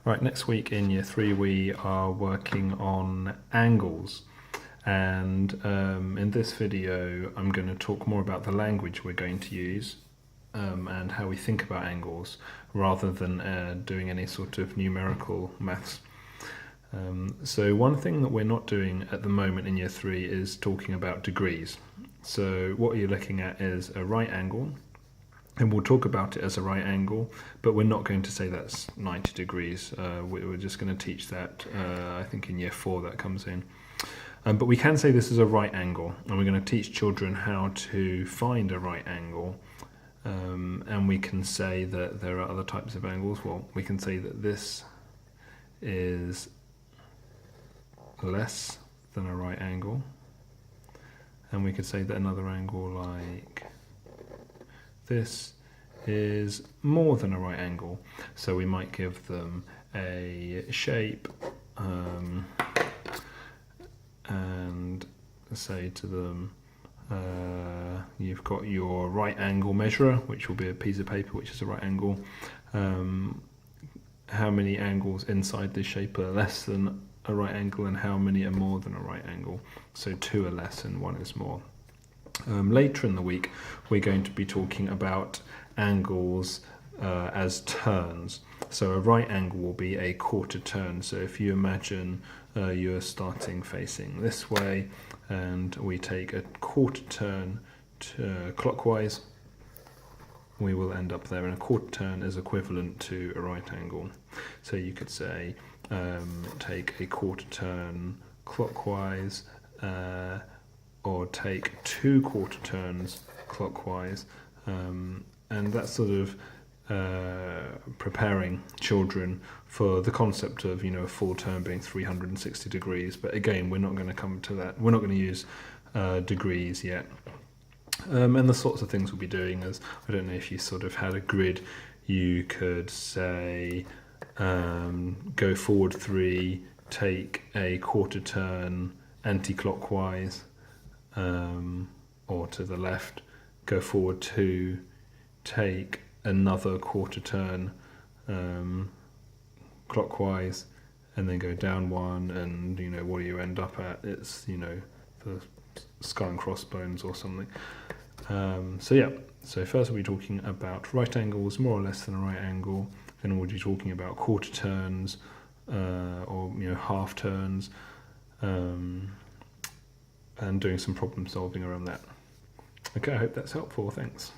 Right, next week in Year 3 we are working on angles, and in this video I'm going to talk more about the language we're going to use and how we think about angles rather than doing any sort of numerical maths. So one thing that we're not doing at the moment in Year 3 is talking about degrees. So what you're looking at is a right angle, and we'll talk about it as a right angle, but we're not going to say that's 90 degrees. We're just going to teach that, I think in Year 4 that comes in. But we can say this is a right angle, and we're going to teach children how to find a right angle. And we can say that there are other types of angles. Well, we can say that this is less than a right angle, and we could say that another angle like this is more than a right angle. So we might give them a shape and say to them, you've got your right angle measurer, which will be a piece of paper which is a right angle. How many angles inside this shape are less than a right angle, and how many are more than a right angle? So 2 are less and 1 is more. Later in the week we're going to be talking about angles as turns. So a right angle will be a quarter turn. So if you imagine you're starting facing this way and we take a quarter turn clockwise, we will end up there, and a quarter turn is equivalent to a right angle. So you could say take a quarter turn clockwise, or take 2 quarter turns clockwise, and that's sort of preparing children for the concept of, a full turn being 360 degrees. But again, we're not going to come to that. We're not going to use degrees yet. And the sorts of things we'll be doing is, I don't know if you sort of had a grid, you could say go forward 3, take a quarter turn anti-clockwise, or to the left, go forward 2, take another quarter turn clockwise, and then go down 1, and what do you end up at? It's the skull and crossbones or something. So first we'll be talking about right angles, more or less than a right angle. Then we'll be talking about quarter turns, or half turns, and doing some problem solving around that. Okay, I hope that's helpful. Thanks.